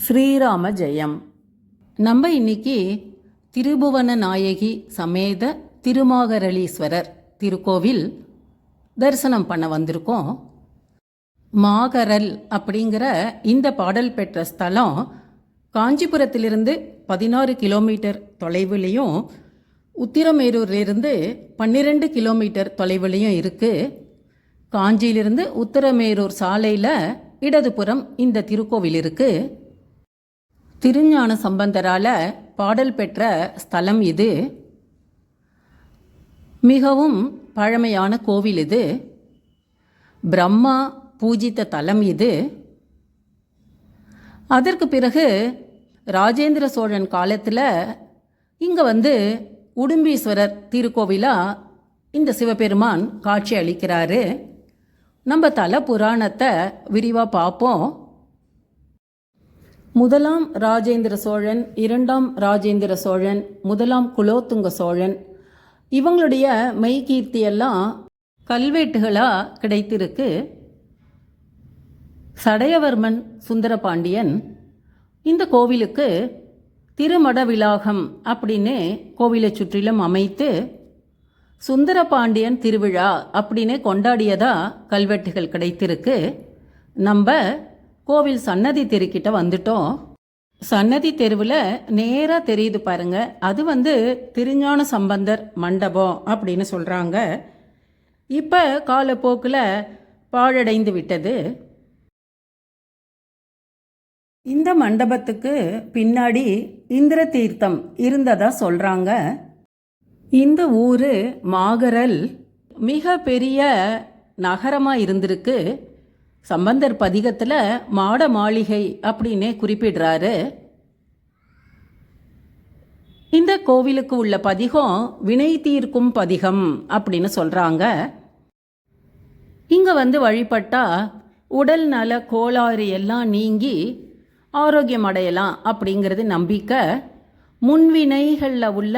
ஸ்ரீராம ஜெயம். நம்ம இன்னைக்கு திருபுவன நாயகி சமேத திருமாகரளீஸ்வரர் திருக்கோவில் தரிசனம் பண்ண வந்திருக்கோம். மாகரல் அப்படிங்கிற இந்த பாடல் பெற்ற ஸ்தலம் காஞ்சிபுரத்திலிருந்து 16 கிலோமீட்டர் தொலைவுலையும் உத்திரமேரூரிலிருந்து 12 கிலோமீட்டர் தொலைவுலையும் இருக்குது. காஞ்சியிலிருந்து உத்திரமேரூர் சாலையில் இடதுபுறம் இந்த திருக்கோவில் இருக்குது. திருஞான சம்பந்தரால் பாடல் பெற்ற ஸ்தலம் இது. மிகவும் பழமையான கோவில் இது. பிரம்மா பூஜித்த தலம் இது. அதற்கு பிறகு ராஜேந்திர சோழன் காலத்தில் இங்கே உடும்பீஸ்வரர் திருக்கோவிலாக இந்த சிவபெருமான் காட்சி அளிக்கிறாரு. நம்ம தல புராணத்தை விரிவாக பார்ப்போம். முதலாம் ராஜேந்திர சோழன், இரண்டாம் ராஜேந்திர சோழன், முதலாம் குலோத்துங்க சோழன் இவங்களுடைய மெய்கீர்த்தியெல்லாம் கல்வெட்டுகளாக கிடைத்திருக்கு. சடையவர்மன் சுந்தரபாண்டியன் இந்த கோவிலுக்கு திருமட விலாகம் அப்படின்னு கோவிலை சுற்றிலும் அமைத்து சுந்தரபாண்டியன் திருவிழா அப்படின்னு கொண்டாடியதா கல்வெட்டுகள் கிடைத்திருக்கு. நம்ம கோவில் சன்னதி தெருக்கிட்ட வந்துட்டோம். சன்னதி தெருவில் நேராக தெரியுது பாருங்க, அது திருஞான சம்பந்தர் மண்டபம் அப்படின்னு சொல்கிறாங்க. இப்போ காலப்போக்கில் பாழடைந்து விட்டது. இந்த மண்டபத்துக்கு பின்னாடி இந்திர தீர்த்தம் இருந்ததா சொல்கிறாங்க. இந்த ஊர் மாகரல் மிக பெரிய நகரமாக இருந்திருக்கு. சம்பந்தர் பதிகத்தில் மாட மாளிகை அப்படின்னே குறிப்பிடுறாரு. இந்த கோவிலுக்கு உள்ள பதிகம் வினை தீர்க்கும் பதிகம் அப்படின்னு சொல்கிறாங்க. இங்கே வழிபட்டா உடல் நல கோளாறு எல்லாம் நீங்கி ஆரோக்கியம் அடையலாம் அப்படிங்கிறது நம்பிக்கை. முன்வினைகளில் உள்ள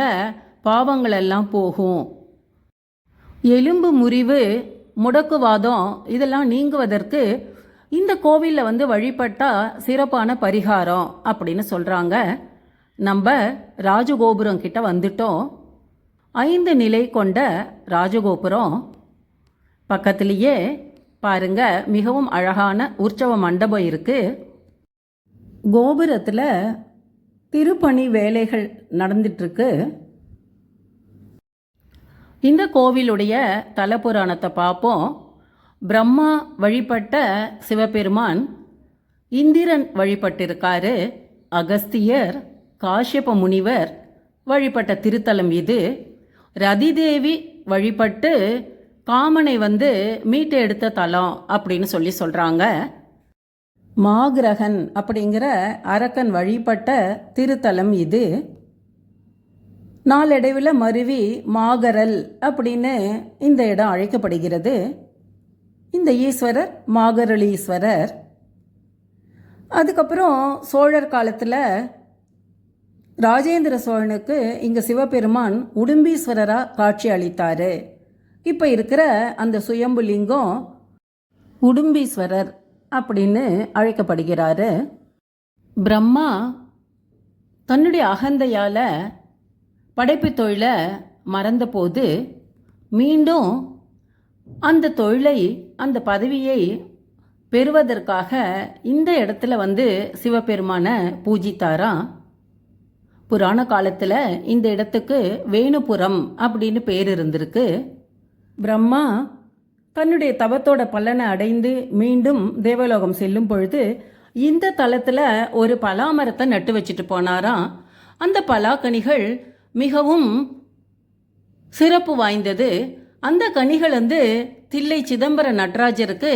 பாவங்களெல்லாம் போகும். எலும்பு முறிவு, முடக்குவாதம் இதெல்லாம் நீங்குவதற்கு இந்த கோவிலில் வழிபட்டால் சிறப்பான பரிகாரம் அப்படின்னு சொல்கிறாங்க. நம்ம ராஜகோபுரம் கிட்ட வந்துட்டோம். 5 நிலை கொண்ட ராஜகோபுரம். பக்கத்துலேயே பாருங்க, மிகவும் அழகான உற்சவ மண்டபம் இருக்குது. கோபுரத்தில் திருப்பணி வேலைகள் நடந்துட்டுருக்கு. இந்த கோவிலுடைய தலபுராணத்தை பார்ப்போம். பிரம்மா வழிபட்ட சிவபெருமான் இந்திரன் வழிபட்டிருக்காரு. அகஸ்தியர், காஷ்யப முனிவர் வழிபட்ட திருத்தலம் இது. ரதிதேவி வழிபட்டு காமனை மீட்டு எடுத்த தலம் அப்படின்னு சொல்கிறாங்க. மாகிரகன் அப்படிங்கிற அரக்கன் வழிபட்ட திருத்தலம் இது. நாளடைவில் மருவி மாகரல் அப்படின்னு இந்த இடம் அழைக்கப்படுகிறது. இந்த ஈஸ்வரர் மாகரளீஸ்வரர். அதுக்கப்புறம் சோழர் காலத்தில் ராஜேந்திர சோழனுக்கு இங்கே சிவபெருமான் உடும்பீஸ்வரராக காட்சி அளித்தார். இப்போ இருக்கிற அந்த சுயம்புலிங்கம் உடும்பீஸ்வரர் அப்படின்னு அழைக்கப்படுகிறாரு. பிரம்மா தன்னுடைய அகந்தையால் படைப்பு தொழிலை மறந்தபோது மீண்டும் அந்த தொழிலை, அந்த பதவியை பெறுவதற்காக இந்த இடத்துல சிவபெருமானை பூஜித்தாராம். புராண காலத்தில் இந்த இடத்துக்கு வேணுபுரம் அப்படின்னு பேர் இருந்திருக்கு. பிரம்மா தன்னுடைய தவத்தோட பலனை அடைந்து மீண்டும் தேவலோகம் செல்லும் பொழுது இந்த தலத்தில் ஒரு பலாமரத்தை நட்டு வச்சுட்டு போனாராம். அந்த பலாக்கனிகள் மிகவும் சிறப்பு வாய்ந்தது. அந்த கனிகள் தில்லை சிதம்பர நடராஜருக்கு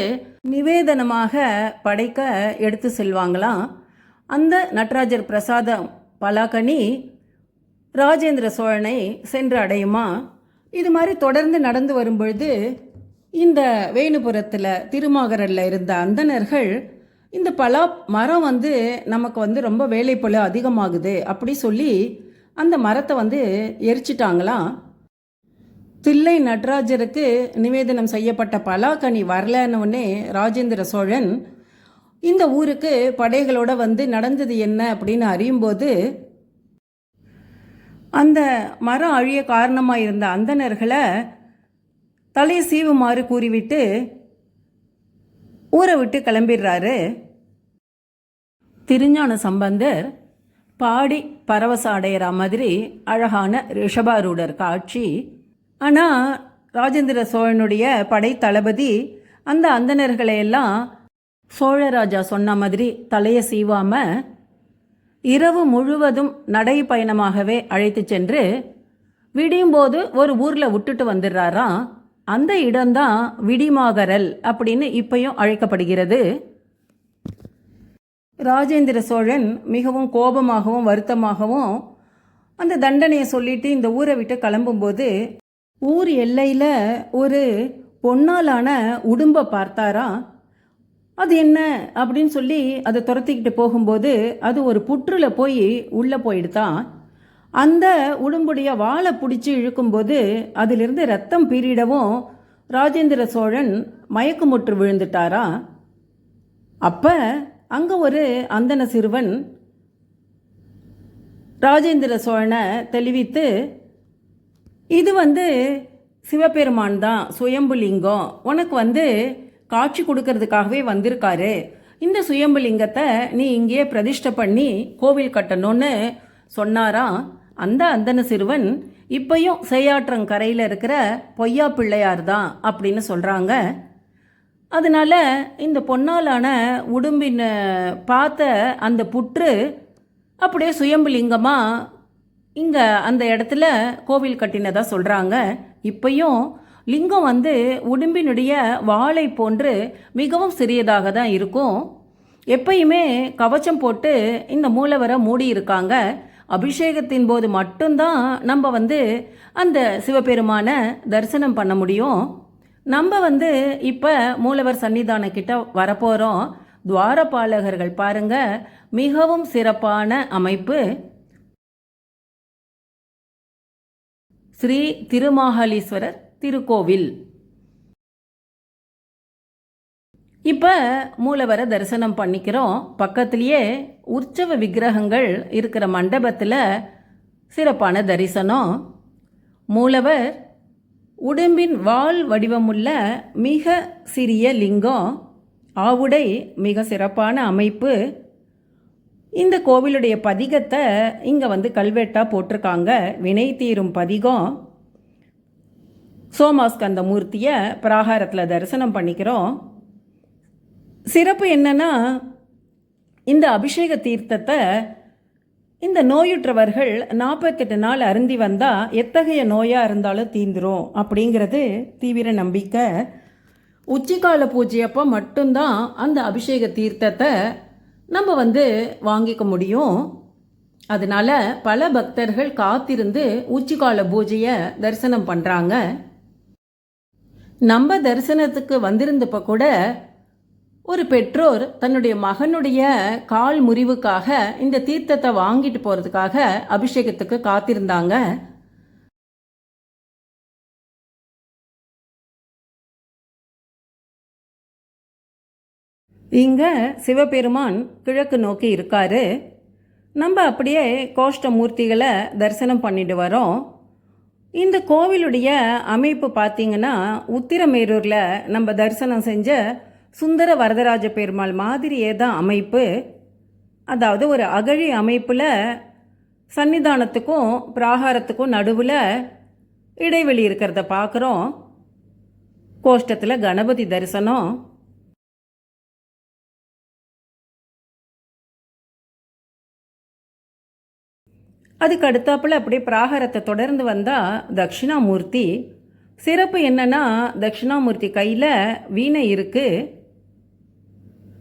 நிவேதனமாக படைக்க எடுத்து செல்வாங்களாம். அந்த நடராஜர் பிரசாதம் பலாக்கனி ராஜேந்திர சோழனை சென்று அடையுமா. இது மாதிரி தொடர்ந்து நடந்து வரும்பொழுது இந்த வேணுபுரத்தில் திருமாகரலில் இருந்த அந்தணர்கள் இந்த பலா மரம் நமக்கு ரொம்ப வேலைப்பளு அதிகமாகுது அப்படி சொல்லி அந்த மரத்தை எரிச்சிட்டாங்களாம். தில்லை நடராஜருக்கு நிவேதனம் செய்யப்பட்ட பலாக்கனி வரலன்னு ராஜேந்திர சோழன் இந்த ஊருக்கு படைகளோட வந்து நடந்தது என்ன அப்படின்னு அறியும்போது அந்த மரம் அழிய காரணமாக இருந்த அந்தணர்களை தலையை சீவுமாறு கூறிவிட்டு ஊரை விட்டு கிளம்பிடுறாரு. திருஞான சம்பந்தர் பாடி பரவசம் அடையிற மாதிரி அழகான ரிஷபாரூடர் காட்சி. ஆனால் ராஜேந்திர சோழனுடைய படை தளபதி அந்த அந்தணர்களையெல்லாம் சோழராஜா சொன்ன மாதிரி தலையை சீவாமல் இரவு முழுவதும் நடைப்பயணமாகவே அழைத்து சென்று விடியும்போது ஒரு ஊரில் விட்டுட்டு வந்துடுறாராம். அந்த இடம்தான் விடிமாகரல் அப்படின்னு இப்பயும் அழைக்கப்படுகிறது. ராஜேந்திர சோழன் மிகவும் கோபமாகவும் வருத்தமாகவும் அந்த தண்டனையை சொல்லிட்டு இந்த ஊரை விட்டு கிளம்பும்போது ஊர் எல்லையில் ஒரு பொன்னாலான உடும்பை பார்த்தாராம். அது என்ன அப்படின்னு சொல்லி அதை துரத்திக்கிட்டு போகும்போது அது ஒரு புற்றில் போய் உள்ளே போயிடுதான். அந்த உடும்புடைய வாழை பிடிச்சி இழுக்கும்போது அதிலிருந்து ரத்தம் பீரிடவும் ராஜேந்திர சோழன் மயக்கமுற்று விழுந்துட்டாராம். அப்போ அங்கே ஒரு அந்தன சிறுவன் ராஜேந்திர சோழனை தெளிவித்து, இது சிவபெருமான் தான், சுயம்புலிங்கம், உனக்கு காட்சி கொடுக்கறதுக்காகவே வந்திருக்காரு. இந்த சுயம்புலிங்கத்தை நீ இங்கேயே பிரதிஷ்டை பண்ணி கோவில் கட்டணும்னு சொன்னாராம். அந்த அந்தன சிறுவன் இப்பையும் செய்யாற்றங்கரையில் இருக்கிற பொய்யா பிள்ளையார் தான் அப்படின்னு சொல்கிறாங்க. அதனால இந்த பொன்னாலான உடும்பின் பார்த்த அந்த புற்று அப்படியே சுயம்புலிங்கமாக இங்கே அந்த இடத்துல கோவில் கட்டினதாக சொல்கிறாங்க. இப்பையும் லிங்கம் உடும்பினுடைய வாளை போன்று மிகவும் சிறியதாக தான் இருக்கும். எப்பயுமே கவச்சம் போட்டு இந்த மூலவரை மூடி இருக்காங்க. அபிஷேகத்தின் போது மட்டும்தான் நம்ம அந்த சிவபெருமானை தரிசனம் பண்ண முடியும். நம்ம இப்போ மூலவர் சன்னிதான கிட்ட வரப்போகிறோம். துவாரபாலகர்கள் பாருங்க, மிகவும் சிறப்பான அமைப்பு. ஸ்ரீ திருமாகாளீஸ்வரர் திருக்கோவில். இப்போ மூலவரை தரிசனம் பண்ணிக்கிறோம். பக்கத்திலேயே உற்சவ விக்கிரகங்கள் இருக்கிற மண்டபத்தில் சிறப்பான தரிசனம். மூலவர் உடம்பின் வால் வடிவமுள்ள மிக சிறிய லிங்கம். ஆவுடை மிக சிறப்பான அமைப்பு. இந்த கோவிலுடைய பதிகத்தை இங்கே கல்வெட்டாக போட்டிருக்காங்க. வினை தீரும் பதிகம். சோமாஸ்கந்த மூர்த்தியை பிராகாரத்தில் தரிசனம் பண்ணிக்கிறோம். சிறப்பு என்னன்னா, இந்த அபிஷேக தீர்த்தத்தை இந்த நோயுற்றவர்கள் 48 நாள் அருந்தி வந்தால் எத்தகைய நோயாக இருந்தாலும் தீந்துரும் அப்படிங்கிறது தீவிர நம்பிக்கை. உச்சிக்கால பூஜையப்போ மட்டும்தான் அந்த அபிஷேக தீர்த்தத்தை நம்ம வாங்கிக்க முடியும். அதனால பல பக்தர்கள் காத்திருந்து உச்சிக்கால பூஜையை தரிசனம் பண்ணுறாங்க. நம்ம தரிசனத்துக்கு வந்திருந்தப்போ கூட ஒரு பெற்றோர் தன்னுடைய மகனுடைய கால் முறிவுக்காக இந்த தீர்த்தத்தை வாங்கிட்டு போகிறதுக்காக அபிஷேகத்துக்கு காத்திருந்தாங்க. இங்கே சிவபெருமான் கிழக்கு நோக்கி இருக்காரு. நம்ம அப்படியே கோஷ்ட மூர்த்திகளை தரிசனம் பண்ணிட்டு வரோம். இந்த கோவிலுடைய அமைப்பு பார்த்திங்கன்னா, உத்திரமேரூரில் நம்ம தரிசனம் செஞ்ச சுந்தர வரதராஜ பெருமாள் மாதிரியே தான் அமைப்பு. அதாவது ஒரு அகழி அமைப்பில் சன்னிதானத்துக்கும் பிராகாரத்துக்கும் நடுவில் இடைவெளி இருக்கிறத பார்க்குறோம். கோஷ்டத்தில் கணபதி தரிசனம். அதுக்கு அடுத்தாப்புல அப்படியே பிராகாரத்தை தொடர்ந்து வந்தால் தட்சிணாமூர்த்தி. சிறப்பு என்னன்னா, தட்சிணாமூர்த்தி கையில் வீணை இருக்குது.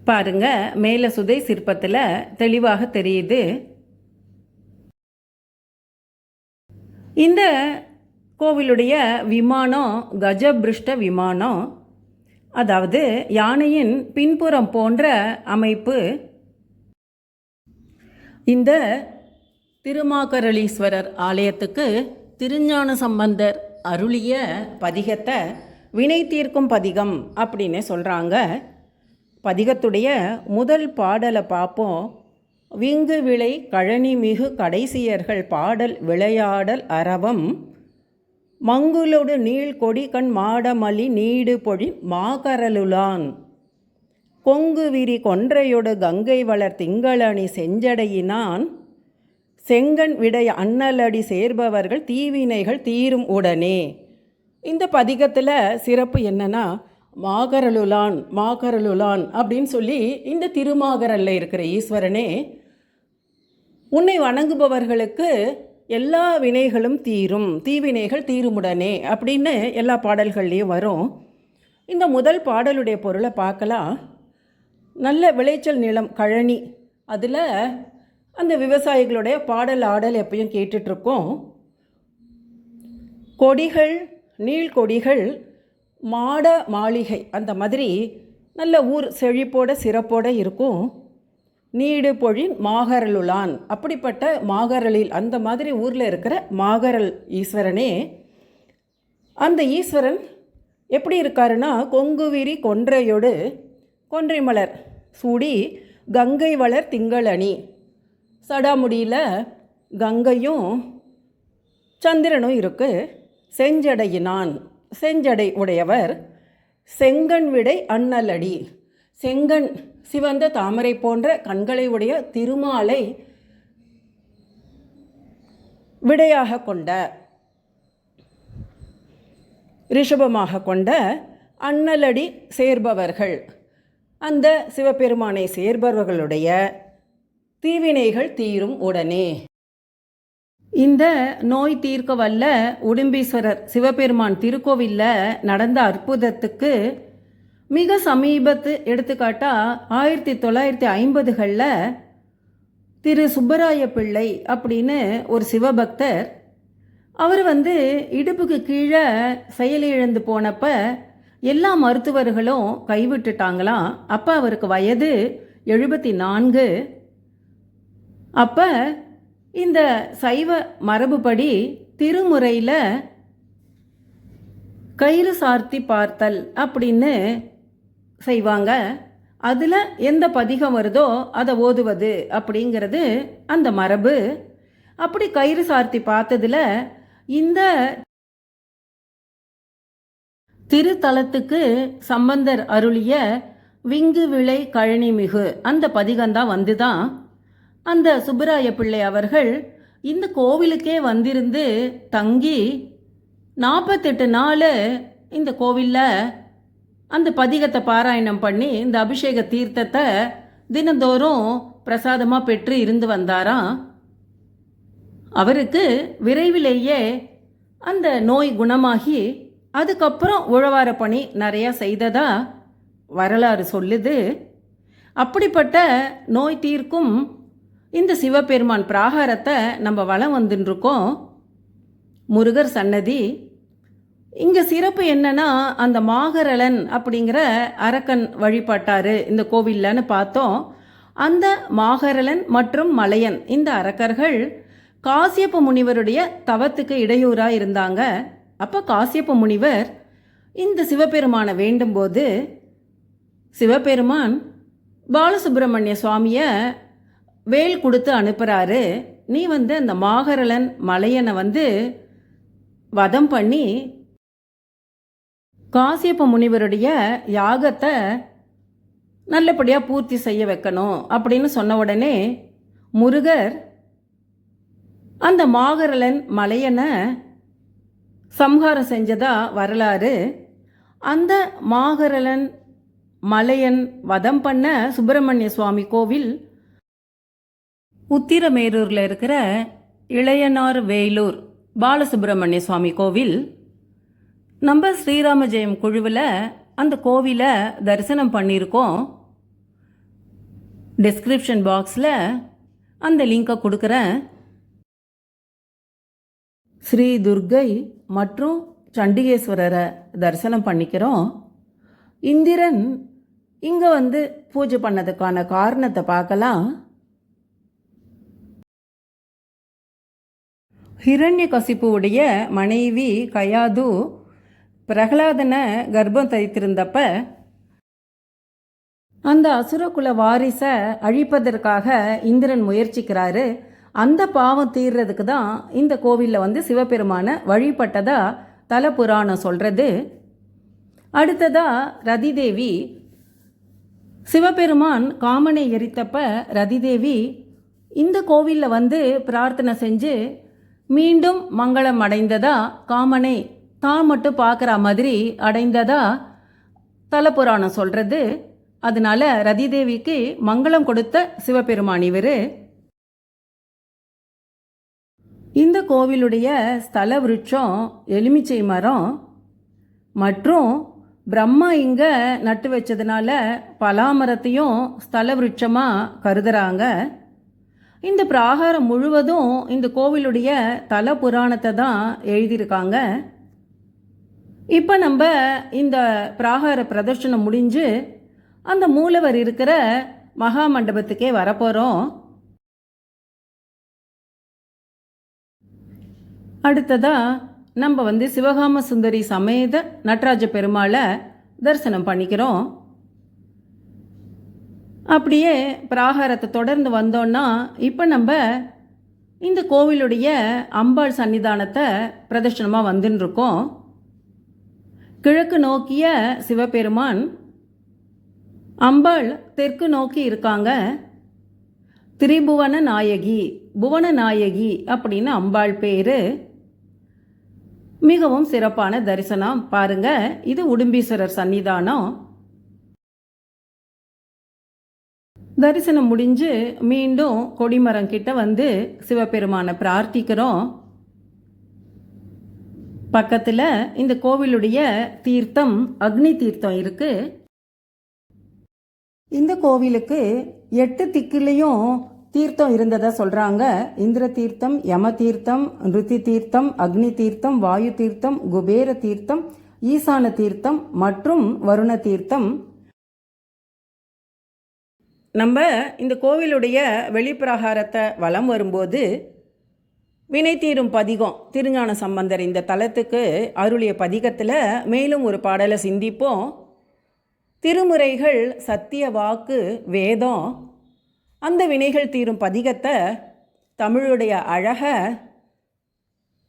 பாருங்க, மேலே சுதை சிற்பத்தில் தெளிவாக தெரியுது. இந்த கோவிலுடைய விமானம் கஜபிருஷ்ட விமானம். அதாவது யானையின் பின்புறம் போன்ற அமைப்பு. இந்த திருமாகரளீஸ்வரர் ஆலயத்துக்கு திருஞான சம்பந்தர் அருளிய பதிகத்தை வினை தீர்க்கும் பதிகம் அப்படின்னு சொல்கிறாங்க. பதிகத்துடைய முதல் பாடலை பார்ப்போம். விங்கு விளை கழனி மிகு கடைசியர்கள் பாடல் விளையாடல் அரவம் மங்குலொடு நீள் கொடி கண் மாடமலி நீடு பொழி மாகரலுலான் கொங்கு விரி கொன்றையொடு கங்கை வளர் திங்களணி செஞ்சடையினான் செங்கண் விடை அண்ணலடி சேர்பவர்கள் தீவினைகள் தீரும் உடனே. இந்த பதிகத்தில் சிறப்பு என்னன்னா, மாகரலுலான் மாகரலுலான் அப்படின்னு சொல்லி இந்த திருமாகரல்ல இருக்கிற ஈஸ்வரனே, உன்னை வணங்குபவர்களுக்கு எல்லா வினைகளும் தீரும், தீவினைகள் தீருமுடனே அப்படின்னு எல்லா பாடல்கள்லேயும் வரும். இந்த முதல் பாடலுடைய பொருளை பார்க்கலாம். நல்ல விளைச்சல் நிலம் கழனி, அதில் அந்த விவசாயிகளுடைய பாடல் ஆடல் எப்பயும் கேட்டுட்ருக்கோம். கொடிகள், நீள்கொடிகள், மாட மாளிகை, அந்த மாதிரி நல்ல ஊர் செழிப்போட சிறப்போடு இருக்கும். நீடு பொழின் மாகரலுலான், அப்படிப்பட்ட மாகரலில் அந்த மாதிரி ஊரில் இருக்கிற மாகரல் ஈஸ்வரனே, அந்த ஈஸ்வரன் எப்படி இருக்காருன்னா, கொங்குவிரி கொன்றையொடு, கொன்றை மலர் சூடி கங்கை வளர் திங்களணி, சடாமுடியில் கங்கையும் சந்திரனும் இருக்குது. செஞ்சடையினான், செஞ்சடை உடையவர். செங்கண் விடை அண்ணலடி, செங்கண் சிவந்த தாமரை போன்ற கண்களை உடைய திருமாலை விடையாக கொண்ட, ரிஷபமாக கொண்ட அண்ணலடி சேர்பவர்கள், அந்த சிவபெருமானை சேர்பவர்களுடைய தீவினைகள் தீரும் உடனே. இந்த நோய் தீர்க்க வல்ல உடும்பீஸ்வரர் சிவபெருமான் திருக்கோவிலில் நடந்த அற்புதத்துக்கு மிக சமீபத்து எடுத்துக்காட்டா 1950களில் திரு சுப்பராய பிள்ளை அப்படின்னு ஒரு சிவபக்தர், அவர் இடுப்புக்கு கீழே செயலிழந்து போனப்ப எல்லா மருத்துவர்களும் கைவிட்டுட்டாங்களாம். அப்போ அவருக்கு வயது 74. அப்போ இந்த சைவ மரபுப்படி திருமுறையில் கயிறு சார்த்தி பார்த்தல் அப்படின்னு செய்வாங்க. அதில் எந்த பதிகம் வருதோ அதை ஓதுவது அப்படிங்கிறது அந்த மரபு. அப்படி கயிறு சார்த்தி பார்த்ததில் இந்த திருத்தலத்துக்கு சம்பந்தர் அருளிய விங்கு விளை கழனி மிகு அந்த பதிகம்தான் வந்துதான். அந்த சுப்பராய பிள்ளை அவர்கள் இந்த கோவிலுக்கே வந்திருந்து தங்கி 48 நாள் இந்த கோவிலில் அந்த பதிகத்தை பாராயணம் பண்ணி இந்த அபிஷேக தீர்த்தத்தை தினந்தோறும் பிரசாதமாக பெற்று இருந்து வந்தாராம். அவருக்கு விரைவிலேயே அந்த நோய் குணமாகி அதுக்கப்புறம் உழவார பணி நிறையா செய்ததா வரலாறு சொல்லுது. அப்படிப்பட்ட நோய் தீர்க்கும் இந்த சிவபெருமான் பிராகாரத்தை நம்ம வலம் வந்துருக்கோம். முருகர் சன்னதி. இங்கே சிறப்பு என்னன்னா, அந்த மாகரலன் அப்படிங்கிற அரக்கன் வழிபட்டார் இந்த கோவில்லன்னு பார்த்தோம். அந்த மாகரலன் மற்றும் மலையன் இந்த அரக்கர்கள் காசியப்ப முனிவருடைய தவத்துக்கு இடையூறாக இருந்தாங்க. அப்போ காசியப்ப முனிவர் இந்த சிவபெருமானை வேண்டும்போது சிவபெருமான் பாலசுப்பிரமணிய சுவாமியை வேல் கொடுத்து அனுப்புகிறாரு. நீ அந்த மாகரலன் மலையனை வதம் பண்ணி காசியப்ப முனிவருடைய யாகத்தை நல்லபடியாக பூர்த்தி செய்ய வைக்கணும் அப்படின்னு சொன்ன உடனே முருகர் அந்த மாகரலன் மலையனை சம்ஹாரம் செஞ்சதா வரலாறு. அந்த மாகரலன் மலையன் வதம் பண்ண சுப்பிரமணிய சுவாமி கோவில் உத்திரமேரூரில் இருக்கிற இளையனார் வேலூர் பாலசுப்பிரமணிய சுவாமி கோவில். நம்ம ஸ்ரீராம ஜெயம் குழுவில் அந்த கோவிலை தரிசனம் பண்ணியிருக்கோம். டிஸ்கிரிப்ஷன் பாக்ஸில் அந்த லிங்கை கொடுக்குறேன். ஸ்ரீ துர்கை மற்றும் சண்டிகேஸ்வரரை தரிசனம் பண்ணிக்கிறோம். இந்திரன் இங்கே பூஜை பண்ணதுக்கான காரணத்தை பார்க்கலாம். ஹிரண்யகசிப்புவுடைய மனைவி கயாது பிரகலாதனை கர்ப்பம் தரித்திருந்தப்ப அந்த அசுரகுல வாரிசை அழிப்பதற்காக இந்திரன் முயற்சிக்கிறாரு. அந்த பாவம் தீர்றதுக்கு தான் இந்த கோவிலில் வந்து சிவபெருமான வழிபட்டதா தல புராணம் சொல்கிறது. அடுத்ததா ரதிதேவி, சிவபெருமான் காமனை எரித்தப்ப ரதிதேவி இந்த கோவிலில் வந்து பிரார்த்தனை செஞ்சு மீண்டும் மங்களம் அடைந்ததா, காமனை தான் மட்டும் பார்க்குற மாதிரி அடைந்ததா தலப்புராணம் சொல்கிறது. அதனால ரதிதேவிக்கு மங்களம் கொடுத்த சிவபெருமான் இவர். இந்த கோவிலுடைய ஸ்தல விருட்சம் எலுமிச்சை மரம் மற்றும் பிரம்மா இங்கே நட்டு வச்சதுனால பலாமரத்தையும் ஸ்தல விருட்சமாக கருதுறாங்க. இந்த பிராகாரம் முழுவதும் இந்த கோவிலுடைய தல புராணத்தை தான் எழுதியிருக்காங்க. இப்போ நம்ம இந்த பிராகார பிரதர்ஷனம் முடிஞ்சு அந்த மூலவர் இருக்கிற மகா மண்டபத்துக்கே வரப்போகிறோம். அடுத்ததாக நம்ம வந்து சிவகாம சுந்தரி சமேத நடராஜ பெருமாளை தரிசனம் பண்ணிக்கிறோம். அப்படியே பிராகாரத்தை தொடர்ந்து வந்தோன்னா இப்போ நம்ம இந்த கோவிலுடைய அம்பாள் சன்னிதானத்தை பிரதர்ஷனமாக வந்துன்னு இருக்கோம். கிழக்கு நோக்கிய சிவபெருமான், அம்பாள் தெற்கு நோக்கி இருக்காங்க. திரிபுவன நாயகி, புவன நாயகி அப்படின்னு அம்பாள் பேர். மிகவும் சிறப்பான தரிசனம் பாருங்க. இது உடும்பீஸ்வரர் சன்னிதானம். தரிசனம் முடிஞ்சு மீண்டும் கொடிமரம் கிட்ட வந்து சிவபெருமானை பிரார்த்திக்கிறோம். பக்கத்தில் இந்த கோவிலுடைய தீர்த்தம் அக்னி தீர்த்தம் இருக்கு. இந்த கோவிலுக்கு 8 திக்கிலையும் தீர்த்தம் இருந்ததா சொல்றாங்க. இந்திர தீர்த்தம், யம தீர்த்தம், நிருதி தீர்த்தம், அக்னி தீர்த்தம், வாயு தீர்த்தம், குபேர தீர்த்தம், ஈசான தீர்த்தம் மற்றும் வருண தீர்த்தம். நம்ம இந்த கோவிலுடைய வெளிப்பிரகாரத்தை வலம் வரும்போது வினை தீரும் பதிகம் திருஞான சம்பந்தர் இந்த தலத்துக்கு அருளிய பதிகத்தில் மேலும் ஒரு பாடலை சிந்திப்போம். திருமுறைகள் சத்திய வாக்கு வேதம், அந்த வினைகள் தீரும் பதிகத்தை தமிழுடைய அழகை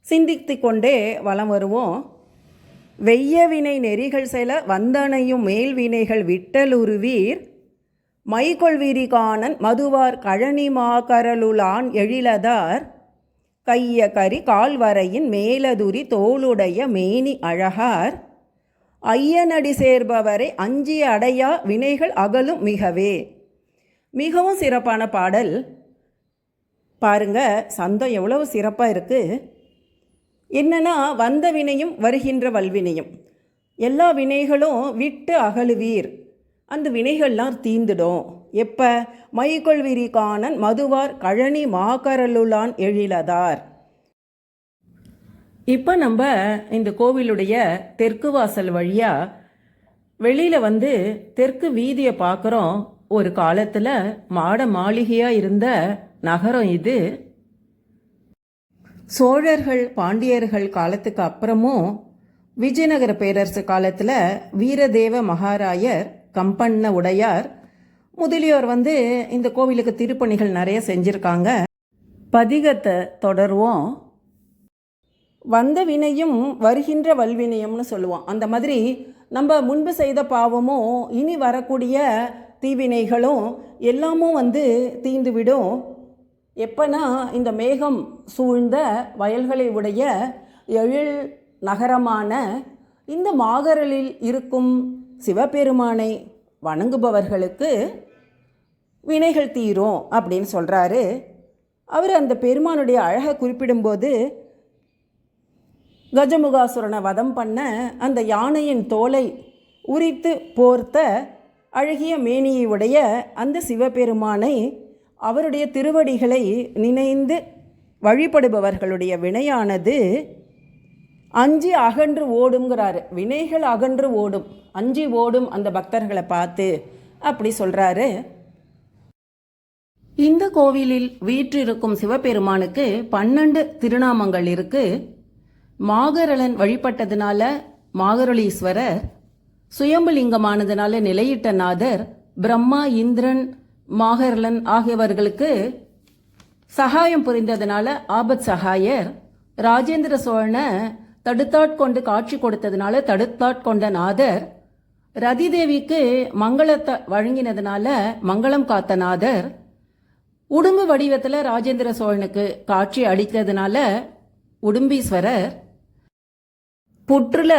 சிந்தித்து கொண்டே வலம் வருவோம். வெய்ய வினை நெறிகள் செல வந்தனையும் மேல் வினைகள் விட்டலுருவீர் மைகொள்வீரி காணன் மதுவார் கழனி மாகரலுளான் எழிலதார் கைய கரி கால்வரையின் மேலதுரி தோளுடைய மேனி அழகார் ஐயனடி சேர்பவரை அஞ்சி அடையா வினைகள் அகலும் மிகவே. மிகவும் சிறப்பான பாடல் பாருங்க. சந்தம் எவ்வளவு சிறப்பாக இருக்குது. என்னன்னா, வந்த வினையும் வருகின்ற வல்வினையும் எல்லா வினைகளும் விட்டு அகலுவீர், அந்த வினைகள்லாம் தீந்துடும். எப்போ? மைகொள்விரி காணன் மதுவார் கழனி மாகரலுளான் எழிலதார். இப்போ நம்ம இந்த கோவிலுடைய தெற்கு வாசல் வழியாக வெளியில் வந்து தெற்கு வீதியை பார்க்குறோம். ஒரு காலத்தில் மாட மாளிகையாக இருந்த நகரம் இது. சோழர்கள் பாண்டியர்கள் காலத்துக்கு அப்புறமும் விஜயநகர பேரரசு காலத்தில் வீரதேவ மகாராயர், கம்பண்ண உடையார் முதலியோர் வந்து இந்த கோவிலுக்கு திருப்பணிகள் நிறைய செஞ்சுருக்காங்க. பதிகத்தை தொடருவோம். வந்த வினையும் வருகின்ற வல்வினையும்னு சொல்லுவோம். அந்த மாதிரி நம்ம முன்பு செய்த பாவமும் இனி வரக்கூடிய தீவினைகளும் எல்லாமும் வந்து தீந்துவிடும். எப்போனா இந்த மேகம் சூழ்ந்த வயல்களை உடைய எழில் நகரமான இந்த மாகரலில் இருக்கும் சிவபெருமானை வணங்குபவர்களுக்கு வினைகள் தீரும் அப்படின்னு சொல்கிறாரு. அவர் அந்த பெருமானுடைய அழகை குறிப்பிடும்போது கஜமுகாசுரனை வதம் பண்ண அந்த யானையின் தோலை உரித்து போர்த்த அழகிய மேனியை உடைய அந்த சிவபெருமானை, அவருடைய திருவடிகளை நினைந்து வழிபடுபவர்களுடைய வினையானது அஞ்சி அகன்று ஓடுங்கிறாரு. வினைகள் அகன்று ஓடும், அஞ்சி ஓடும் அந்த பக்தர்களை பார்த்து அப்படி சொல்கிறாரு. இந்த கோவிலில் வீற்றிருக்கும் சிவபெருமானுக்கு 12 திருநாமங்கள் இருக்கு. மாகரலன் வழிபட்டதுனால மாகரலீஸ்வரர், சுயம்புலிங்கமானதுனால நிலையிட்ட நாதர், பிரம்மா, இந்திரன், மாகர்லன் ஆகியவர்களுக்கு சகாயம் புரிந்ததுனால ஆபத் சகாயர், ராஜேந்திர சோழனை தடுத்தாட்கொண்டு காட்சி கொடுத்ததுனால தடுத்தாட்கொண்ட நாதர், ரதி தேவிக்கு மங்களத்தை வழங்கினதுனால மங்களம் காத்த நாதர், உடும்பு வடிவத்தில் ராஜேந்திர சோழனுக்கு காட்சி அளித்ததுனால உடும்பீஸ்வரர், புற்றுல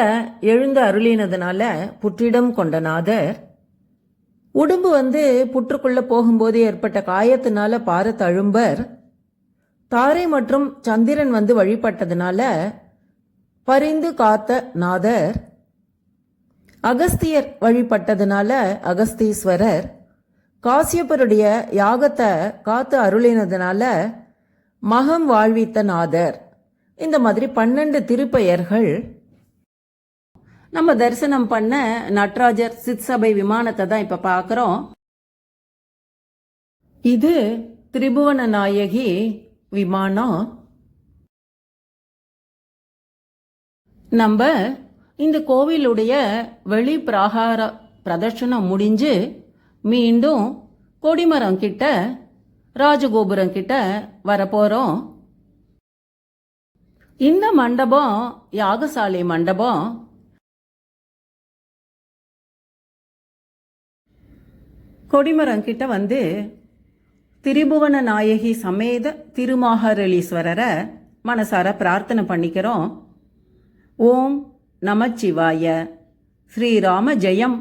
எழுந்து அருளினதுனால புற்றிடம் கொண்ட நாதர், உடும்பு புற்றுக்குள்ள போகும்போது ஏற்பட்ட காயத்தினால பார தழும்பர், தாரை மற்றும் சந்திரன் வழிபட்டதுனால பரிந்து காத்த நாதர், அகஸ்தியர் வழிபட்டதுனால அகஸ்தீஸ்வரர், காசியப்பருடைய யாகத்தை காத்து அருளினதுனால மகம் வாழ்வித்த நாதர். இந்த மாதிரி 12 திருப்பெயர்கள் நம்ம தரிசனம் பண்ண நடராஜர் சிற்சபை விமானத்தை தான் இப்ப பார்க்கிறோம். இது திரிபுவன நாயகி விமானம். நம்ம இந்த கோவிலுடைய வெளி பிராகார பிரதர்ஷனம் முடிஞ்சு மீண்டும் கொடிமரம் கிட்ட, ராஜகோபுரம் கிட்ட வரப்போறோம். இந்த மண்டபம் யாகசாலை மண்டபம். கொடிமரம் கிட்ட திரிபுவன நாயகி சமேத திருமாகரளீஸ்வரரை மனசார பிரார்த்தனை பண்ணிக்கிறோம். ஓம் நமச்சிவாய. ஸ்ரீராம ஜெயம்.